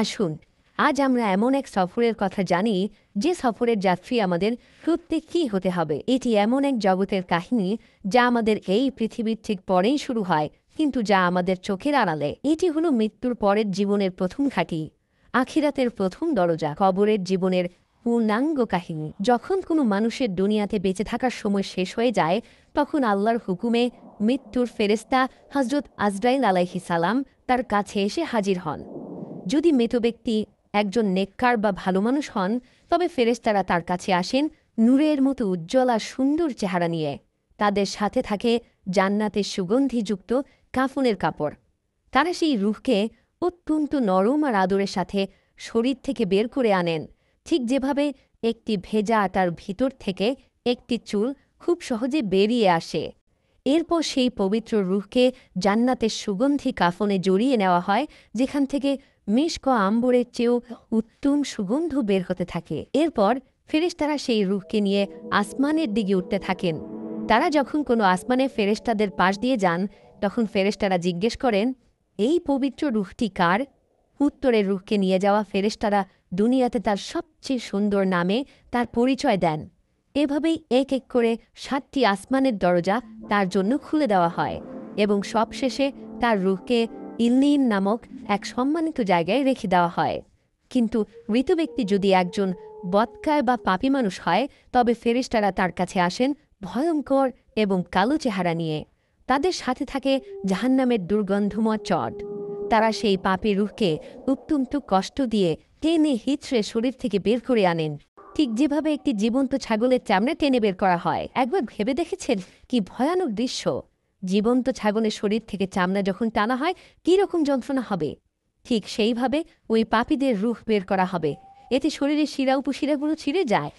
আসুন আজ আমরা এমন এক সফরের কথা জানি যে সফরের যাত্রী আমাদের প্রত্যেককেই হতে হবে। এটি এমন এক জগতের কাহিনী যা আমাদের এই পৃথিবীর ঠিক পরেই শুরু হয়, কিন্তু যা আমাদের চোখের আড়ালে। এটি হলো মৃত্যুর পরের জীবনের প্রথম ঘাঁটি, আখিরাতের প্রথম দরজা, কবরের জীবনের পূর্ণাঙ্গ কাহিনী। যখন কোনো মানুষের দুনিয়াতে বেঁচে থাকার সময় শেষ হয়ে যায়, তখন আল্লাহর হুকুমে মৃত্যুর ফেরেশতা হযরত আজরাইল আলাইহিস সালাম তার কাছে এসে হাজির হন। যদি মৃত ব্যক্তি একজন নেককার বা ভালো মানুষ হন, তবে ফেরেশতারা তার কাছে আসেন নূরের মতো উজ্জ্বল আর সুন্দর চেহারা নিয়ে। তাদের সাথে থাকে জান্নাতের সুগন্ধিযুক্ত কাফনের কাপড়। তারা সেই রূহকে অত্যন্ত নরম আর আদরের সাথে শরীর থেকে বের করে আনেন, ঠিক যেভাবে একটি ভেজা আটার ভিতর থেকে একটি চুল খুব সহজে বেরিয়ে আসে। এরপর সেই পবিত্র রূহকে জান্নাতের সুগন্ধি কাফনে জড়িয়ে নেওয়া হয়, যেখান থেকে মিশক আম্বরের চেয়েও উত্তম সুগন্ধ বের হতে থাকে। এরপর ফেরেশতারা সেই রূহকে নিয়ে আসমানের দিকে উঠতে থাকেন। তারা যখন কোনো আসমানে ফেরেশতাদের পাশ দিয়ে যান, তখন ফেরেশতারা জিজ্ঞেস করেন, এই পবিত্র রূহটি কার? উত্তরে রূহকে নিয়ে যাওয়া ফেরেশতারা দুনিয়াতে তার সবচেয়ে সুন্দর নামে তার পরিচয় দেন। এভাবেই এক এক করে ৭টি আসমানের দরজা তার জন্য খুলে দেওয়া হয় এবং সবশেষে তার রূহকে ইল্লিন নামক এক সম্মানিত জায়গায় রেখে দেওয়া হয়। কিন্তু মৃত ব্যক্তি যদি একজন বদকায় বা পাপী মানুষ হয়, তবে ফেরেশতারা তার কাছে আসেন ভয়ঙ্কর এবং কালো চেহারা নিয়ে। তাদের সাথে থাকে জাহান্নামের দুর্গন্ধময় চট। তারা সেই পাপী রূহকে অত্যন্ত কষ্ট দিয়ে টেনে হিঁচড়ে শরীর থেকে বের করে আনেন, ঠিক যেভাবে একটি জীবন্ত ছাগলের চামড়া টেনে বের করা হয়। একবার ভেবে দেখেছেন কি ভয়ানক দৃশ্য? জীবন্ত ছাগলের শরীর থেকে চামড়া যখন টানা হয় কী রকম যন্ত্রণা হবে? ঠিক সেইভাবে ওই পাপীদের রূহ বের করা হবে। এতে শরীরের শিরা উপশিরাগুলো ছিঁড়ে যায়।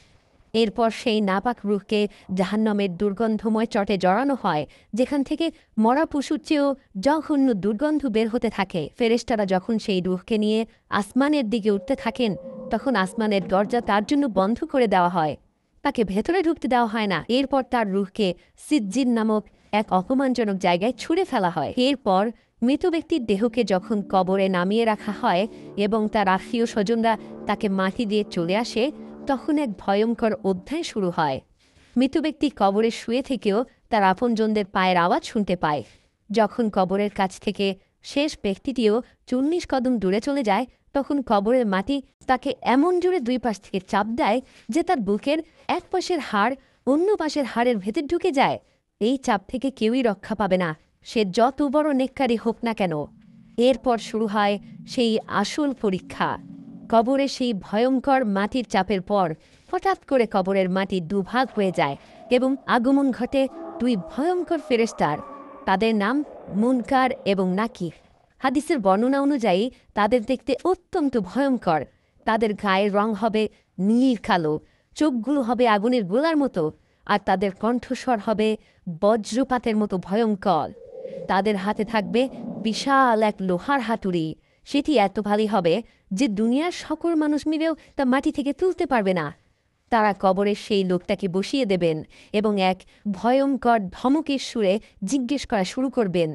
এরপর সেই নাপাক রূহকে জাহান্নামের দুর্গন্ধময় চটে জড়ানো হয়, যেখান থেকে মরা পশুর চেয়েও জঘন্য দুর্গন্ধ বের হতে থাকে। ফেরেশতারা যখন সেই রূহকে নিয়ে আসমানের দিকে উঠতে থাকেন, তখন আসমানের দরজা তার জন্য বন্ধ করে দেওয়া হয়। তাকে ভেতরে ঢুকতে দেওয়া হয় না। এরপর তার রূহকে সিজ্জিন নামক এক অপমানজনক জায়গায় ছুঁড়ে ফেলা হয়। এরপর মৃত ব্যক্তির দেহকে যখন কবরে নামিয়ে রাখা হয় এবং তার আত্মীয় স্বজনরা তাকে মাটি দিয়ে চলে আসে, তখন এক ভয়ঙ্কর অধ্যায় শুরু হয়। মৃত ব্যক্তি কবরে শুয়ে থেকেও তার আপনজনদের পায়ের আওয়াজ শুনতে পায়। যখন কবরের কাছ থেকে শেষ ব্যক্তিটিও ৪০ কদম দূরে চলে যায়, তখন কবরের মাটি তাকে এমন জোরে দুই পাশ থেকে চাপ দেয় যে তার বুকের এক পাশের হাড় অন্য পাশের হাড়ের ভেতর ঢুকে যায়। এই চাপ থেকে কেউই রক্ষা পাবে না, সে যত বড় নেককারী হোক না কেন। এরপর শুরু হয় সেই আসল পরীক্ষা। কবরে সেই ভয়ঙ্কর মাটির চাপের পর হঠাৎ করে কবরের মাটি দুভাগ হয়ে যায় এবং আগমন ঘটে দুই ভয়ঙ্কর ফেরেশতার। তাদের নাম মুনকার এবং নাকির। হাদিসের বর্ণনা অনুযায়ী তাদের দেখতে অত্যন্ত ভয়ঙ্কর। তাদের গায়ের রং হবে নীল কালো, চোখগুলো হবে আগুনের গোলার মতো, আর তাদের কণ্ঠস্বর হবে বজ্রপাতের মতো ভয়ঙ্কর। তাদের হাতে থাকবে বিশাল এক লোহার হাতুড়ি। সেটি এত ভারী হবে যে দুনিয়ার সকল মানুষ মিলেও তা মাটি থেকে তুলতে পারবে না। তারা কবরের সেই লোকটাকে বসিয়ে দেবেন এবং এক ভয়ঙ্কর ধমকের সুরে জিজ্ঞেস করা শুরু করবেন।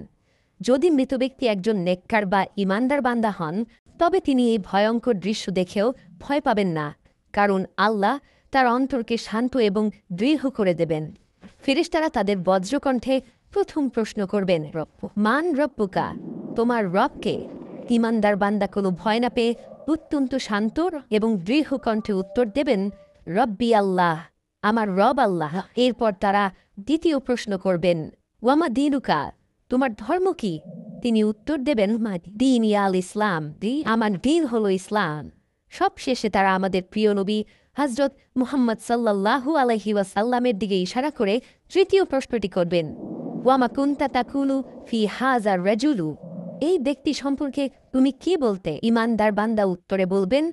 যদি মৃত ব্যক্তি একজন নেককার বা ইমানদার বান্দা হন, তবে তিনি এই ভয়ঙ্কর দৃশ্য দেখেও ভয় পাবেন না, কারণ আল্লাহ তার অন্তরকে শান্ত এবং দৃঢ় করে দেবেন। ফেরেশতারা তাদের বজ্রকণ্ঠে প্রথম প্রশ্ন করবেন, মান রব্বুকা, তোমার রবকে? ইমানদার বান্দা কোনো ভয় না পেয়ে অত্যন্ত শান্ত এবং দৃঢ় কণ্ঠে উত্তর দেবেন, রব্বি আল্লাহ, আমার রব আল্লাহ। এরপর তারা দ্বিতীয় প্রশ্ন করবেন, ওয়ামা দিনুকা, তোমার ধর্ম কি? তিনি উত্তর দেবেন, দিন ইয়াল ইসলাম, আমার দিন হলো ইসলাম। সবশেষে তারা আমাদের প্রিয় নবী হযরত মুহাম্মদ সাল্লাল্লাহু আলাইহি ওয়াসাল্লামের দিকে ইশারা করে তৃতীয় প্রশ্নটি করবেন, ওয়ামা কুনতা তাকুলু ফি হাযার রাজুলু, এই ব্যক্তি সম্পর্কে তুমি কি বলতে? ইমানদার বান্দা উত্তরে বলবেন,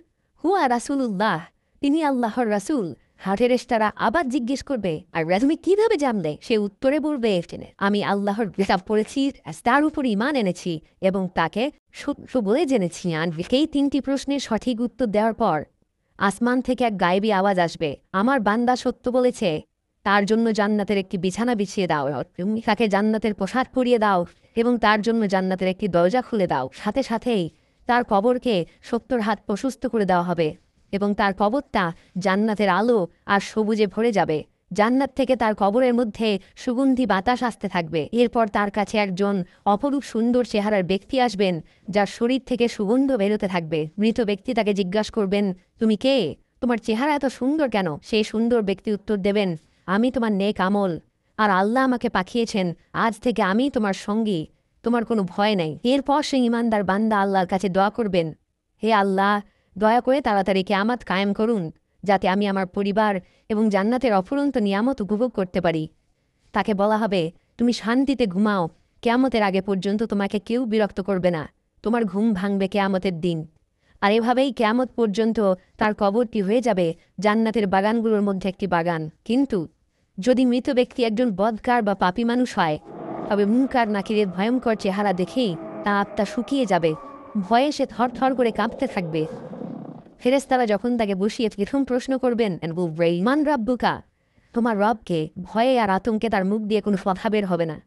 হুয়া রাসূলুল্লাহ, তিনি আল্লাহর রাসূল। ফেরেশতারা আবার জিজ্ঞেস করবে, আর তুমি কিভাবে জানলে? সে উত্তরে বলবে, আমি আল্লাহর কিতাব পড়েছি, তার উপর ঈমান এনেছি এবং তাকে সত্য বলে জেনেছি। আর এই ৩টি প্রশ্নের সঠিক উত্তর দেওয়ার পর আসমান থেকে এক গায়েবী আওয়াজ আসবে, আমার বান্দা সত্য বলেছে, তার জন্য জান্নাতের একটি বিছানা বিছিয়ে দাও, তাকে জান্নাতের পোশাক পরিয়ে দাও এবং তার জন্য জান্নাতের একটি দরজা খুলে দাও। সাথে সাথেই তার কবরকে 70 হাত প্রশস্ত করে দেওয়া হবে এবং তার কবরটা জান্নাতের আলো আর সবুজে ভরে যাবে। জান্নাত থেকে তার কবরের মধ্যে সুগন্ধি বাতাস আসতে থাকবে। এরপর তার কাছে একজন অপরূপ সুন্দর চেহারার ব্যক্তি আসবেন, যার শরীর থেকে সুগন্ধ বেরোতে থাকবে। মৃত ব্যক্তি তাকে জিজ্ঞাসা করবেন, তুমি কে? তোমার চেহারা এত সুন্দর কেন? সেই সুন্দর ব্যক্তি উত্তর দেবেন, আমি তোমার নেক আমল, আর আল্লাহ আমাকে পাঠিয়েছেন, আজ থেকে আমি তোমার সঙ্গী, তোমার কোনো ভয় নেই। এরপর সেই ইমানদার বান্দা আল্লাহর কাছে দোয়া করবেন, হে আল্লাহ, দয়া করে তাড়াতাড়ি কিয়ামত কায়েম করুন, যাতে আমি আমার পরিবার এবং জান্নাতের অফুরন্ত নিয়ামত উপভোগ করতে পারি। তাকে বলা হবে, তুমি শান্তিতে ঘুমাও, কিয়ামতের আগে পর্যন্ত তোমাকে কেউ বিরক্ত করবে না, তোমার ঘুম ভাঙবে কিয়ামতের দিন। আর এভাবেই কিয়ামত পর্যন্ত তার কবরটি হয়ে যাবে জান্নাতের বাগানগুলোর মধ্যে একটি বাগান। কিন্তু যদি মৃত ব্যক্তি একজন বদকার বা পাপী মানুষ হয়, তবে মুনকার নাকিরের ভয়ঙ্কর চেহারা দেখেই তা আত্মা শুকিয়ে যাবে, ভয়ে সে থরথর করে কাঁপতে থাকবে। ফেরেশতারা যখন তাকে বসিয়ে প্রথম প্রশ্ন করবেন, মান রাব্বুকা, তোমার রবকে, ভয়ে আর আতঙ্কে তার মুখ দিয়ে কোনো কথা বের হবে না।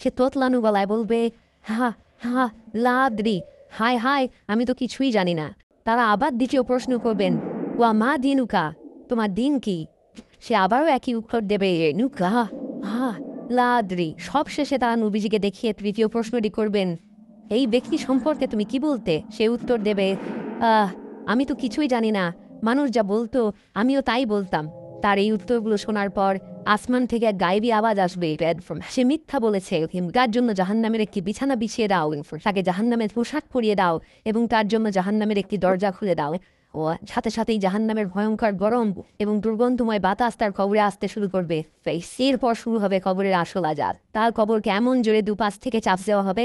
সে তোতলানু গলায় বলবে, হা হা লাদ্রি, হায় হায়, আমি তো কিছুই জানি না। তারা আবার দ্বিতীয় প্রশ্ন করবেন, ওয়া মা দিনুকা, তোমার দিন কি? সে আবারও একই উত্তর দেবে, নুকা হা লাদ্রি। সবশেষে তারা নবীজিকে দেখিয়ে তৃতীয় প্রশ্নটি করবেন, এই ব্যক্তি সম্পর্কে তুমি কি বলতে? সে উত্তর দেবে, আমি তো কিছুই জানি না, মানুষ যা বলতো আমিও তাই বলতাম। তার এই উত্তরগুলো শোনার পর আসমান থেকে এক গায়েবী আওয়াজ আসবে, সে মিথ্যা বলেছে, তার জন্য জাহান্নামের একটি বিছানা বিছিয়ে দাও, তাকে জাহান্নামের পোশাক পরিয়ে দাও এবং তার জন্য জাহান্নামের একটি দরজা খুলে দাও। ও সাথে সাথেই জাহান্নামের ভয়ঙ্কর গরম এবং দুর্গন্ধময় বাতাস তার কবরে আসতে শুরু করবে। এরপর শুরু হবে কবরের আসল আজাব। তার কবরকে এমন জোরে দুপাশ থেকে চাপ দেওয়া হবে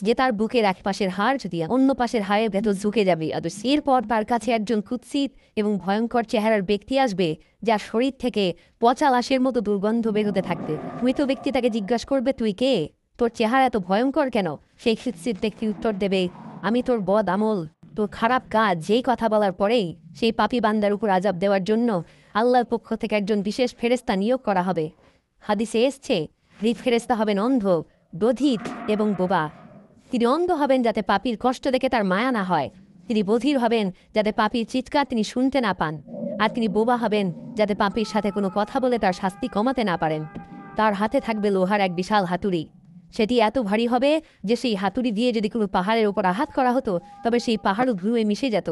যে তার বুকের এক পাশের হাড় যদি অন্য পাশের হাড়ের ভেতর ঝুঁকে যাবে। এরপর তার কাছে একজন কুৎসিত এবং ভয়ঙ্কর চেহারার ব্যক্তি আসবে, যার শরীর থেকে পচা লাশের মতো দুর্গন্ধ বেরোতে থাকবে। মৃত ব্যক্তি তাকে জিজ্ঞাসা করবে, তুই কে? তোর চেহারা এত ভয়ঙ্কর কেন? সেই কুৎসিত ব্যক্তি উত্তর দেবে, আমি তোর বদ আমল, তোর খারাপ কাজ। যেই কথা বলার পরেই সেই পাপী বান্দার উপর আজাব দেওয়ার জন্য আল্লাহর পক্ষ থেকে একজন বিশেষ ফেরেশতা নিয়োগ করা হবে। হাদিসে এসছে, এই ফেরেশতা হবেন অন্ধ, বধির এবং বোবা। তিনি অন্ধ হবেন যাতে পাপীর কষ্ট দেখে তার মায়া না হয়, তিনি বধির হবেন যাতে পাপীর চিৎকার তিনি শুনতে না পান, আর তিনি বোবা হবেন যাতে পাপীর সাথে কোনো কথা বলে তার শাস্তি কমাতে না পারেন। তার হাতে থাকবে লোহার এক বিশাল হাতুড়ি। সেটি এত ভারী হবে যে সেই হাতুড়ি দিয়ে যদি কোনো পাহাড়ের ওপর আঘাত করা হতো তবে সেই পাহাড়ও ধুয়ে মিশে যেত।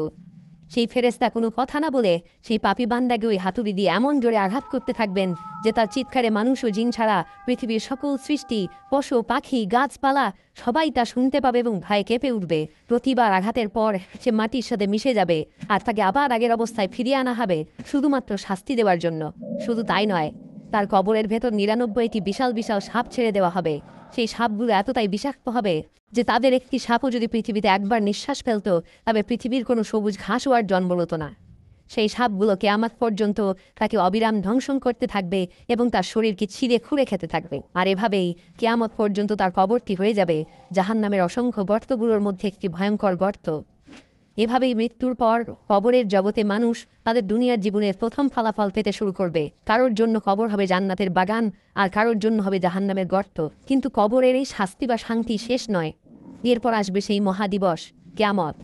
সেই ফেরেশতা কোনো কথা না বলে সেই পাপী বান্দাকে ওই হাতুড়ি দিয়ে এমন জোরে আঘাত করতে থাকবেন যে তার চিৎকারে মানুষ ও জিন ছাড়া পৃথিবীর সকল সৃষ্টি, পশু পাখি গাছপালা সবাই তা শুনতে পাবে এবং ভয়ে কেঁপে উঠবে। প্রতিবার আঘাতের পর সে মাটির সাথে মিশে যাবে আর তাকে আবার আগের অবস্থায় ফিরিয়ে আনা হবে শুধুমাত্র শাস্তি দেওয়ার জন্য। শুধু তাই নয়, তার কবরের ভেতর 99টি বিশাল বিশাল সাপ ছেড়ে দেওয়া হবে। সেই সাপগুলো এতটাই বিষাক্ত হবে যে তাদের একটি সাপও যদি পৃথিবীতে একবার নিঃশ্বাস ফেলত তবে পৃথিবীর কোনো সবুজ ঘাসও আর জন্ম হতো না। সেই সাপগুলো কিয়ামত পর্যন্ত তাকে অবিরাম ধ্বংসন করতে থাকবে এবং তার শরীরকে ছিঁড়ে খুঁড়ে খেতে থাকবে। আর এভাবেই কিয়ামত পর্যন্ত তার কবরটি হয়ে যাবে জাহান্নামের অসংখ্য গর্তগুলোর মধ্যে একটি ভয়ঙ্কর গর্ত। এভাবেই মৃত্যুর পর কবরের জগতে মানুষ তাদের দুনিয়ার জীবনের প্রথম ফলাফল পেতে শুরু করবে। কারোর জন্য কবর হবে জান্নাতের বাগান, আর কারোর জন্য হবে জাহান্নামের গর্ত। কিন্তু কবরের এই শাস্তি বা শান্তি শেষ নয়। এরপর আসবে সেই মহাদিবস কিয়ামত,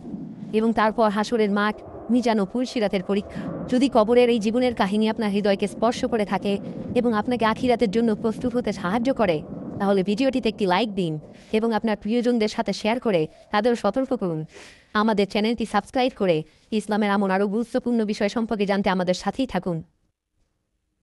এবং তারপর হাসরের মাঠ, মিজান ও পুলসিরাতের পরীক্ষা। যদি কবরের এই জীবনের কাহিনী আপনার হৃদয়কে স্পর্শ করে থাকে এবং আপনাকে আখিরাতের জন্য প্রস্তুত হতে সাহায্য করে, তাহলে ভিডিওটিতে একটি লাইক দিন এবং আপনার প্রিয়জনদের সাথে শেয়ার করে তাদের সতর্ক করুন। আমাদের চ্যানেলটি সাবস্ক্রাইব করে ইসলামের এমন আরও গুরুত্বপূর্ণ বিষয় সম্পর্কে জানতে আমাদের সাথেই থাকুন।